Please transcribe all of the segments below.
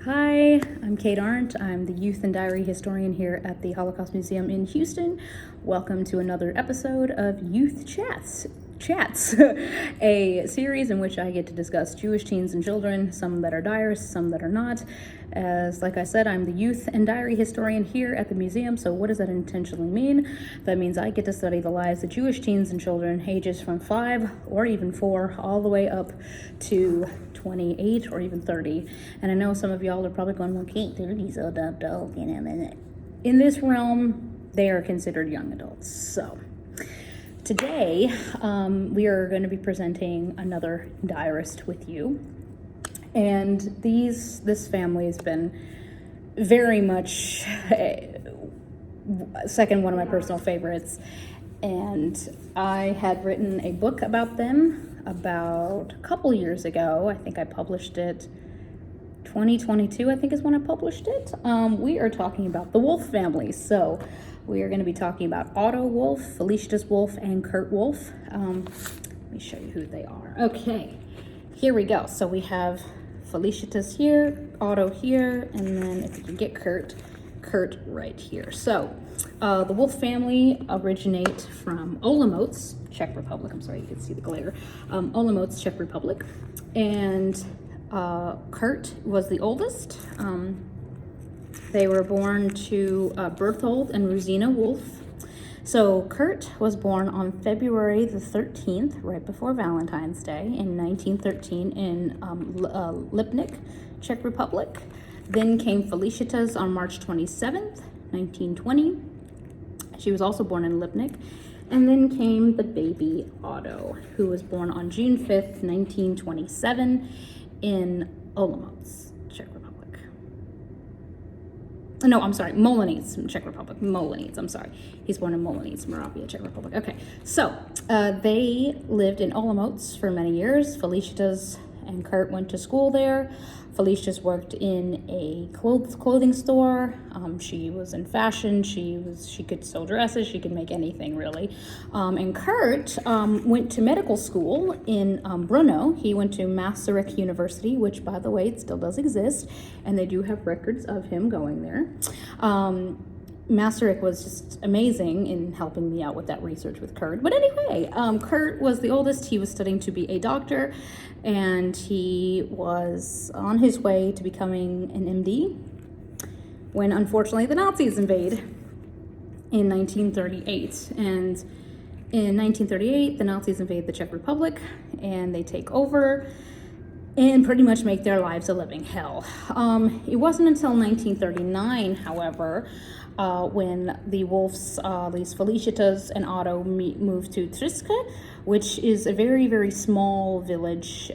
Hi, I'm Kate Arndt. I'm the Youth and Diary Historian here at the Holocaust Museum in Houston. Welcome to another episode of Youth Chats, a series in which I get to discuss Jewish teens and children, some that are diarists, some that are not. Like I said, I'm the Youth and Diary Historian here at the museum, so what does that intentionally mean? That means I get to study the lives of Jewish teens and children ages from 5 or even 4 all the way up to 28 or even 30. And I know some of y'all are probably going, well, Kate, 30's so adult, in this realm, they are considered young adults. So today, we are going to be presenting another diarist with you. And this family has been very much second one of my personal favorites. And I had written a book about them about a couple years ago. I think I published it 2022, I think is when I published it. We are talking about the Wolf family. So we are going to be talking about Otto Wolf, Felicitas Wolf, and Kurt Wolf. Let me show you who they are. Okay, here we go. So we have Felicitas here, Otto here, and then if you can get Kurt right here. So the Wolf family originate from Olomouc, Czech Republic. I'm sorry, you can see the glare. Olomouc, Czech Republic. And Kurt was the oldest. They were born to Berthold and Rosina Wolf. So Kurt was born on February the 13th, right before Valentine's Day, in 1913 in Lipnik, Czech Republic. Then came Felicitas on March 27th, 1920. She was also born in Lipnik. And then came the baby Otto, who was born on June 5th, 1927 in Olomouc, Czech Republic. No, I'm sorry, Molenic, Czech Republic. Molenic, I'm sorry. He's born in Molenic, Moravia, Czech Republic. Okay, so they lived in Olomouc for many years. Felicitas and Kurt went to school there. Felicitas worked in a clothing store. She was in fashion. She could sew dresses. She could make anything really. And Kurt went to medical school in Brno. He went to Masaryk University, which, by the way, it still does exist, and they do have records of him going there. Masaryk was just amazing in helping me out with that research with Kurt. But anyway, Kurt was the oldest. He was studying to be a doctor, and he was on his way to becoming an MD when, unfortunately, the Nazis invade in 1938. And in 1938, the Nazis invade the Czech Republic, and they take over and pretty much make their lives a living hell. It wasn't until 1939, however, when the Wolves, these Felicitas and Otto, moved to Triska, which is a very, very small village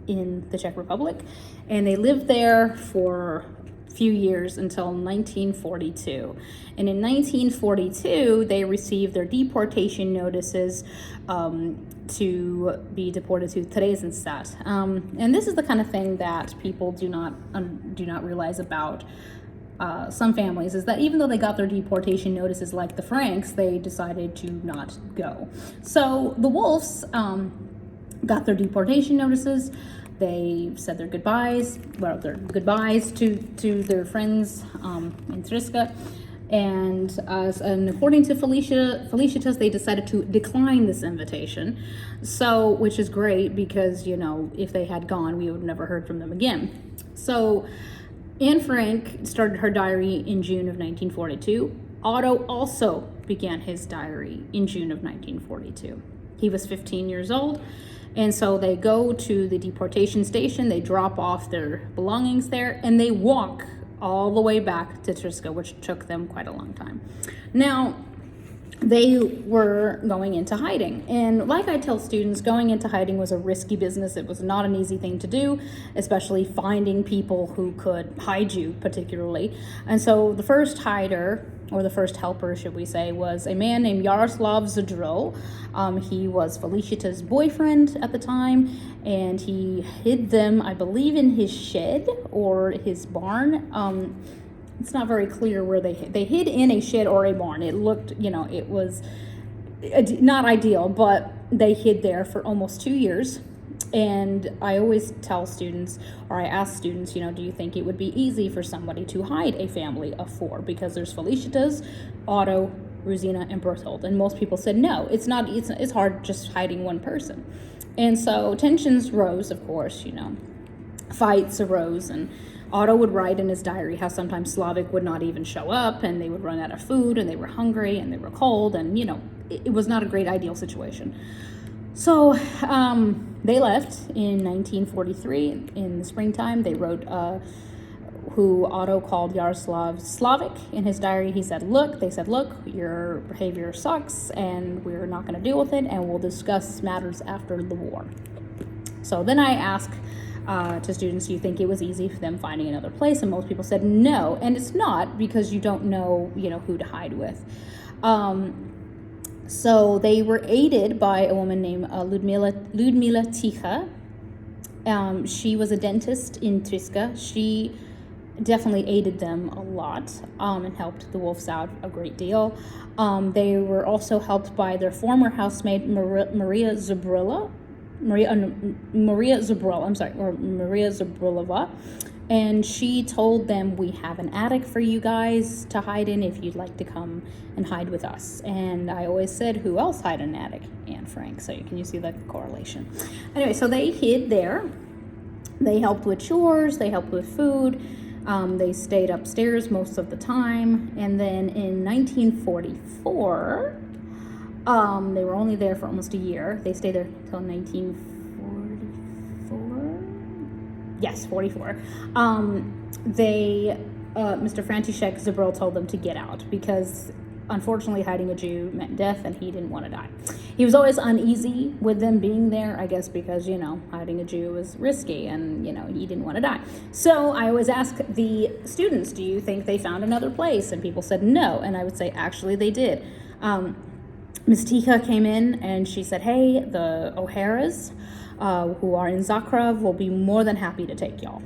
in the Czech Republic. And they lived there for a few years until 1942. And in 1942, they received their deportation notices to be deported to Theresienstadt. And this is the kind of thing that people do not realize about some families, is that even though they got their deportation notices like the Franks, they decided to not go. So the Wolves got their deportation notices. They said their goodbyes, to their friends in Triska. And according to Felicitas, they decided to decline this invitation. So, which is great because, if they had gone, we would have never heard from them again. So Anne Frank started her diary in June of 1942. Otto also began his diary in June of 1942. He was 15 years old, and so they go to the deportation station, they drop off their belongings there, and they walk all the way back to Triska, which took them quite a long time. Now, they were going into hiding. And like I tell students, going into hiding was a risky business. It was not an easy thing to do, especially finding people who could hide you particularly. And so the first hider, or the first helper, should we say, was a man named Yaroslav Zadro. He was Felicitas' boyfriend at the time, and he hid them, I believe, in his shed or his barn. It's not very clear where they hid in a shed or a barn. It looked, it was not ideal, but they hid there for almost 2 years. And I always tell students, or I ask students, do you think it would be easy for somebody to hide a family of 4? Because there's Felicitas, Otto, Rosina, and Berthold. And most people said no, it's not. It's hard just hiding one person. And so tensions rose, of course, fights arose, and Otto would write in his diary how sometimes Slavic would not even show up, and they would run out of food, and they were hungry, and they were cold, and it was not a great ideal situation. So they left in 1943 in the springtime. They wrote who Otto called Yaroslav Slavic in his diary. They said, look, your behavior sucks, and we're not going to deal with it, and we'll discuss matters after the war. So then I ask to students, do you think it was easy for them finding another place? And most people said no, and it's not, because you don't know, who to hide with. So they were aided by a woman named Ludmila Ticha. She was a dentist in Triska. She definitely aided them a lot and helped the Wolves out a great deal. They were also helped by their former housemate Maria Zabrilova, and she told them, we have an attic for you guys to hide in if you'd like to come and hide with us. And I always said, who else hide in an attic? Anne Frank. So can you see the correlation? Anyway, so they hid there. They helped with chores, they helped with food. They stayed upstairs most of the time. And then in 1944, they were only there for almost a year. They stayed there until 1944. Yes, 44. Mr. František Zabril told them to get out because, unfortunately, hiding a Jew meant death, and he didn't want to die. He was always uneasy with them being there, I guess because, hiding a Jew was risky, and, he didn't want to die. So I always ask the students, do you think they found another place? And people said no, and I would say, actually, they did. Ms. Tika came in, and she said, hey, the O'Haras, who are in Zakhrov, will be more than happy to take y'all.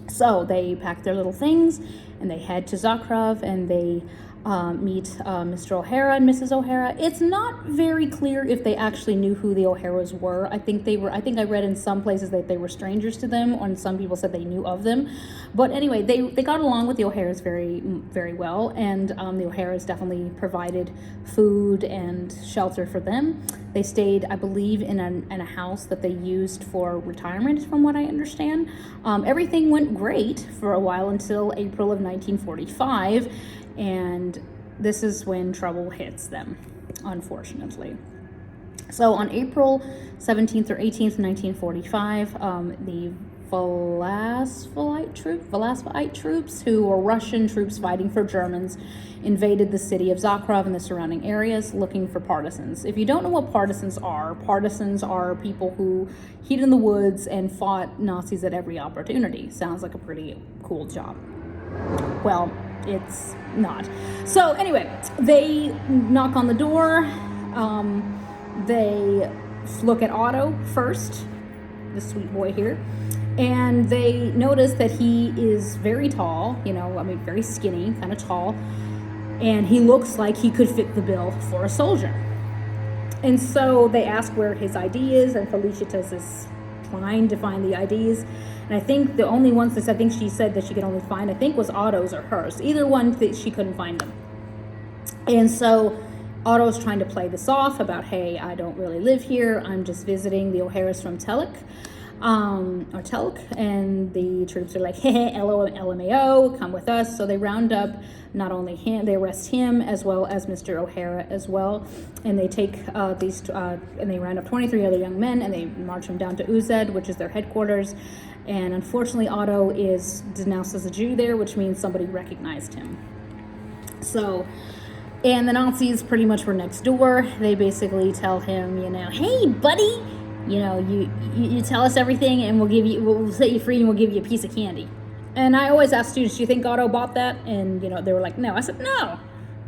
So they packed their little things, and they head to Zakhrov, and they meet Mr. O'Hara and Mrs. O'Hara. It's not very clear if they actually knew who the O'Haras were. I think I read in some places that they were strangers to them, and some people said they knew of them. But anyway, they got along with the O'Haras very, very well, and the O'Haras definitely provided food and shelter for them. They stayed, I believe, in a house that they used for retirement, from what I understand. Everything went great for a while until April of 1945, and this is when trouble hits them, unfortunately. So on April 17th or 18th, 1945, the Velasquite troops, who were Russian troops fighting for Germans, invaded the city of Zakhrov and the surrounding areas looking for partisans. If you don't know what partisans are people who hid in the woods and fought Nazis at every opportunity. Sounds like a pretty cool job. Well, it's not. So anyway, they knock on the door. They look at Otto first, the sweet boy here, and they notice that he is very tall, very skinny, kind of tall, and he looks like he could fit the bill for a soldier. And so they ask where his ID is, and Felicitas is trying to find the IDs. And I think the only ones that she said that she could only find, was Otto's or hers. Either one, that she couldn't find them. And so Otto's trying to play this off about, hey, I don't really live here. I'm just visiting the O'Haras from Telek. And the troops are like, hey, LMAO, come with us. So they round up not only him, they arrest him as well as Mr. O'Hara as well, and they take and they round up 23 other young men, and they march them down to Uzed, which is their headquarters. And unfortunately, Otto is denounced as a Jew there, which means somebody recognized him. So, and the Nazis pretty much were next door. They basically tell him, hey, buddy, you tell us everything, and we'll set you free, and we'll give you a piece of candy. And I always ask students, do you think Otto bought that? And, they were like, no. I said, no,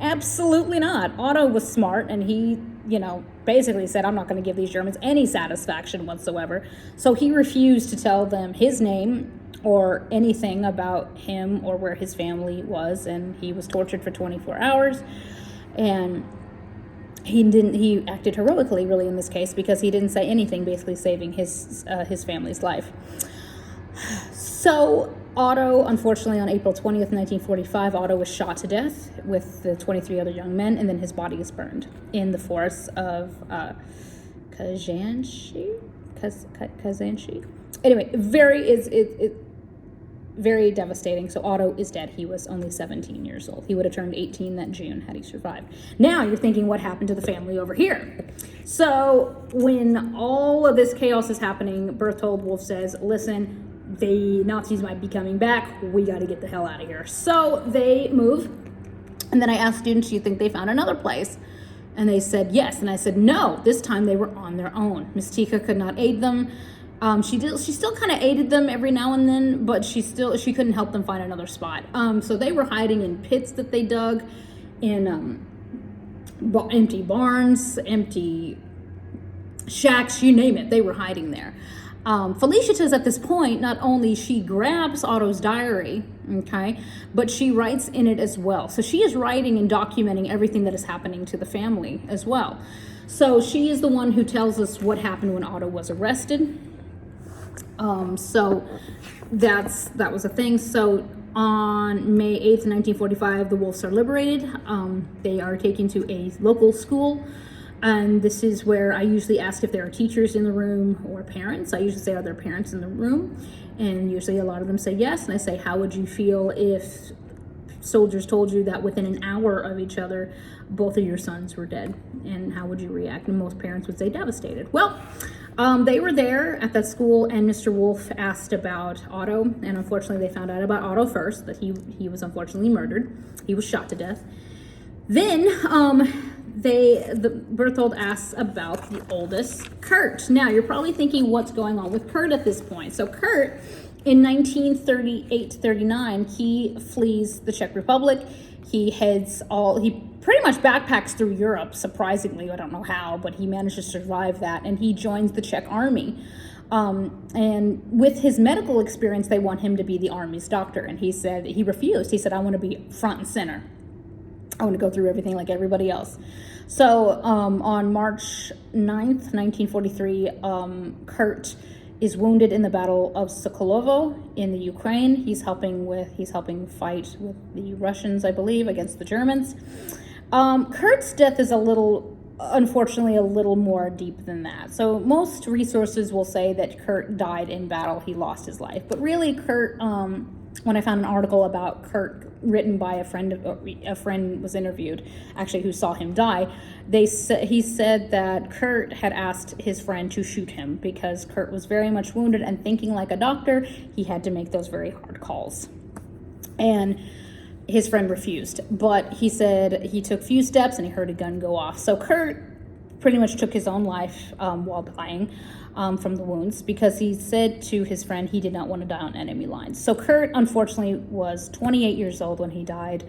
absolutely not. Otto was smart, and he, basically said, I'm not going to give these Germans any satisfaction whatsoever. So he refused to tell them his name or anything about him or where his family was, and he was tortured for 24 hours. And he acted heroically really in this case, because he didn't say anything, basically saving his family's life. So Otto, unfortunately, on April 20th, 1945, Otto was shot to death with the 23 other young men, and then his body is burned in the forests of Kazanshi. Anyway, very devastating. So Otto is dead. He was only 17 years old. He would have turned 18 that June had he survived. Now you're thinking, what happened to the family over here? So when all of this chaos is happening, Berthold Wolf says, listen, the Nazis might be coming back. We got to get the hell out of here. So they move. And then I asked students, do you think they found another place? And they said yes. And I said, no, this time they were on their own. Miss Tika could not aid them. She still kind of aided them every now and then, but she couldn't help them find another spot. So they were hiding in pits that they dug, in empty barns, empty shacks, you name it. They were hiding there. Felicitas at this point, not only she grabs Otto's diary, okay, but she writes in it as well. So she is writing and documenting everything that is happening to the family as well. So she is the one who tells us what happened when Otto was arrested. So that was a thing. So on May 8th, 1945, the Wolves are liberated. They are taken to a local school. And this is where I usually ask if there are teachers in the room or parents. I usually say, are there parents in the room? And usually a lot of them say yes. And I say, how would you feel if soldiers told you that within an hour of each other, both of your sons were dead? And how would you react? And most parents would say devastated. Well, they were there at that school, and Mr. Wolf asked about Otto. And unfortunately, they found out about Otto first, that he was unfortunately murdered. He was shot to death. Then, Berthold asks about the oldest, Kurt. Now, you're probably thinking, what's going on with Kurt at this point? So Kurt, in 1938-39, he flees the Czech Republic. He pretty much backpacks through Europe, surprisingly. I don't know how, but he managed to survive that, and he joins the Czech army. And with his medical experience, they want him to be the army's doctor, and he refused. He said, I want to be front and center. I want to go through everything like everybody else. So on March 9th, 1943, Kurt is wounded in the Battle of Sokolovo in the Ukraine. He's helping fight with the Russians, I believe, against the Germans. Kurt's death is unfortunately a little more deep than that. So most resources will say that Kurt died in battle. He lost his life. But really, Kurt, when I found an article about Kurt written by a friend was interviewed, actually, who saw him die, he said that Kurt had asked his friend to shoot him because Kurt was very much wounded, and thinking like a doctor, he had to make those very hard calls. And his friend refused, but he said he took a few steps and he heard a gun go off. So Kurt pretty much took his own life while dying from the wounds, because he said to his friend he did not want to die on enemy lines. So Kurt, unfortunately, was 28 years old when he died,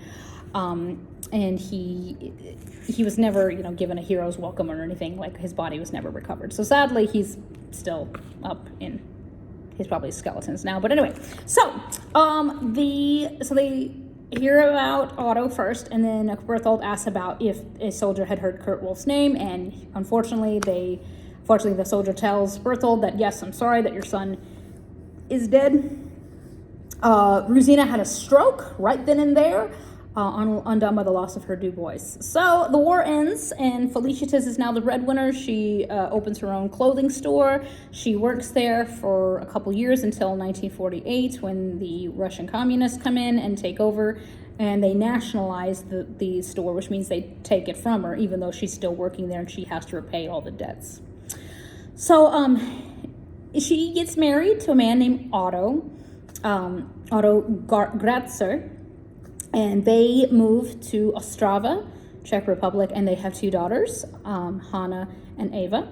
and he was never, given a hero's welcome or anything. Like, his body was never recovered. So sadly, he's still up in his probably skeletons now. But anyway, so they hear about Otto first, and then Berthold asks about if a soldier had heard Kurt Wolf's name, and unfortunately, the soldier tells Berthold that, yes, I'm sorry that your son is dead. Rosina had a stroke right then and there, undone by the loss of her Du Bois. So the war ends, and Felicitas is now the breadwinner. She opens her own clothing store. She works there for a couple years until 1948, when the Russian communists come in and take over, and they nationalize the store, which means they take it from her, even though she's still working there and she has to repay all the debts. So she gets married to a man named Otto Gratzer, and they move to Ostrava, Czech Republic, and they have two daughters, Hanna and Eva,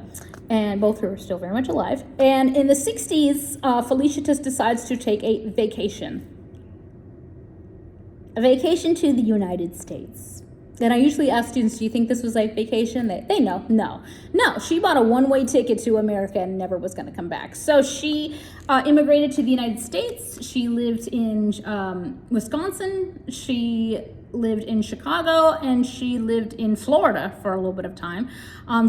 and both are still very much alive. And in the 60s, Felicitas decides to take a vacation to the United States. And I usually ask students, do you think this was a vacation? They know. No. She bought a one-way ticket to America and never was going to come back. So she immigrated to the United States. She lived in Wisconsin. She lived in Chicago, and she lived in Florida for a little bit of time.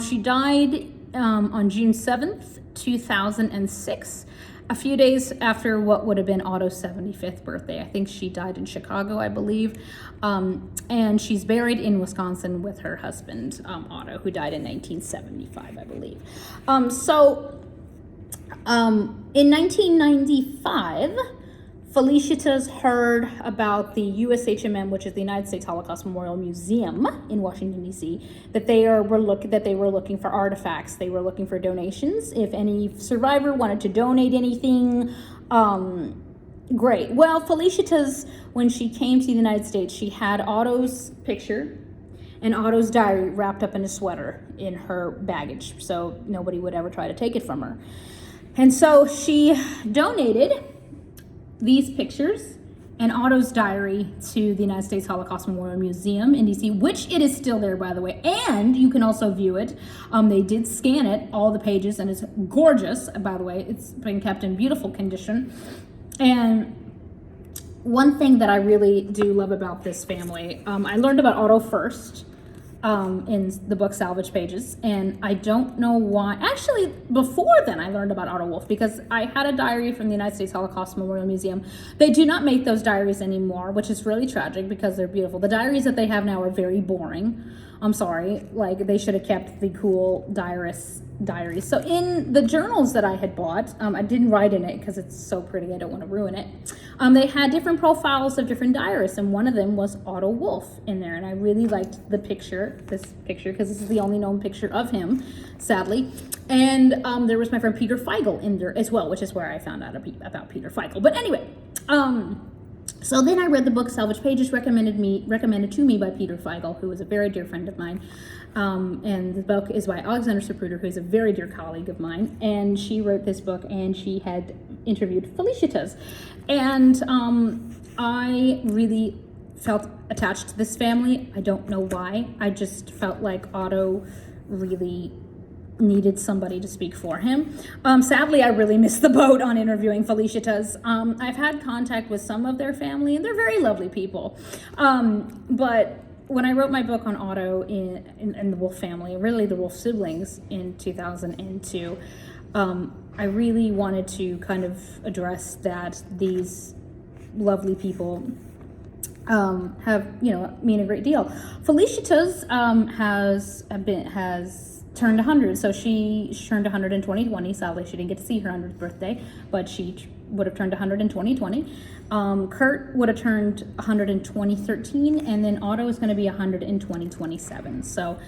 She died on June 7th, 2006, a few days after what would have been Otto's 75th birthday. I think she died in Chicago, I believe. And she's buried in Wisconsin with her husband, Otto, who died in 1975, I believe. In 1995, Felicitas heard about the USHMM, which is the United States Holocaust Memorial Museum in Washington, D.C., that they were looking for artifacts. They were looking for donations. If any survivor wanted to donate anything, great. Well, Felicitas, when she came to the United States, she had Otto's picture and Otto's diary wrapped up in a sweater in her baggage, so nobody would ever try to take it from her. And so she donated these pictures and Otto's diary to the United States Holocaust Memorial Museum in DC, which it is still there, by the way, and you can also view it. They did scan it, all the pages, and it's gorgeous, by the way. It's been kept in beautiful condition. And one thing that I really do love about this family, I learned about Otto first in the book Salvage Pages, and I don't know why. Actually, before then I learned about Otto Wolff because I had a diary from the United States Holocaust Memorial Museum. They do not make those diaries anymore, which is really tragic because they're beautiful. The diaries that they have now are very boring. I'm sorry, like they should have kept the cool diaries. So in the journals that I had bought, I didn't write in it because it's so pretty, I don't want to ruin it. They had different profiles of different diarists, and one of them was Otto Wolff in there, and I really liked this picture, because this is the only known picture of him, sadly. And there was my friend Peter Feigl in there as well, which is where I found out about Peter Feigl. But anyway, so then I read the book Salvage Pages, recommended to me by Peter Feigl, who is a very dear friend of mine. And the book is by Alexander Zapruder, who is a very dear colleague of mine. And she wrote this book, and she had interviewed Felicitas. And I really felt attached to this family. I don't know why. I just felt like Otto really needed somebody to speak for him. Sadly, I really missed the boat on interviewing Felicitas. I've had contact with some of their family, and they're very lovely people. But when I wrote my book on Otto in the Wolff family, really the Wolff siblings in 2002, I really wanted to kind of address that these lovely people have, mean a great deal. Felicitas has turned 100, so she turned 100 in 2020. Sadly, she didn't get to see her 100th birthday, but she would have turned 100 in 2020. Kurt would have turned 100 in 2013, and then Otto is going to be 100 in 2027. So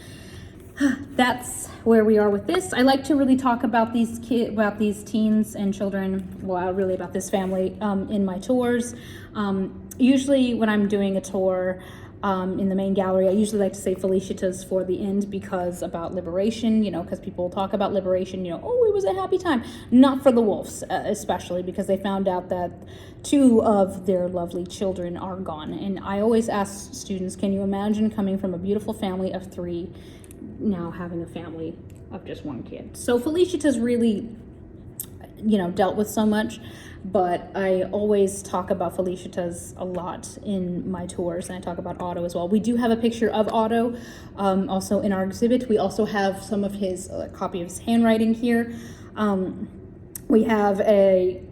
that's where we are with this. I like to really talk about these teens and children, well, really about this family in my tours. Usually when I'm doing a tour in the main gallery, I usually like to say Felicitas for the end because about liberation, because people talk about liberation, oh, it was a happy time. Not for the Wolffs, especially because they found out that 2 of their lovely children are gone. And I always ask students, can you imagine coming from a beautiful family of 3, now having a family of just 1 kid? So Felicitas really, dealt with so much, but I always talk about Felicitas a lot in my tours, and I talk about Otto as well. We do have a picture of Otto also in our exhibit. We also have some of his copy of his handwriting here. We have a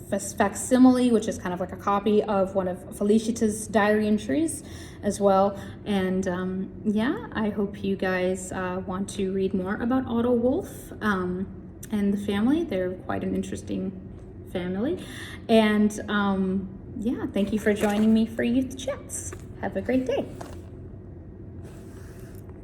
facsimile, which is kind of like a copy of one of Felicitas' diary entries as well. And I hope you guys want to read more about Otto Wolff and the family. They're quite an interesting family. And thank you for joining me for Youth Chats. Have a great day.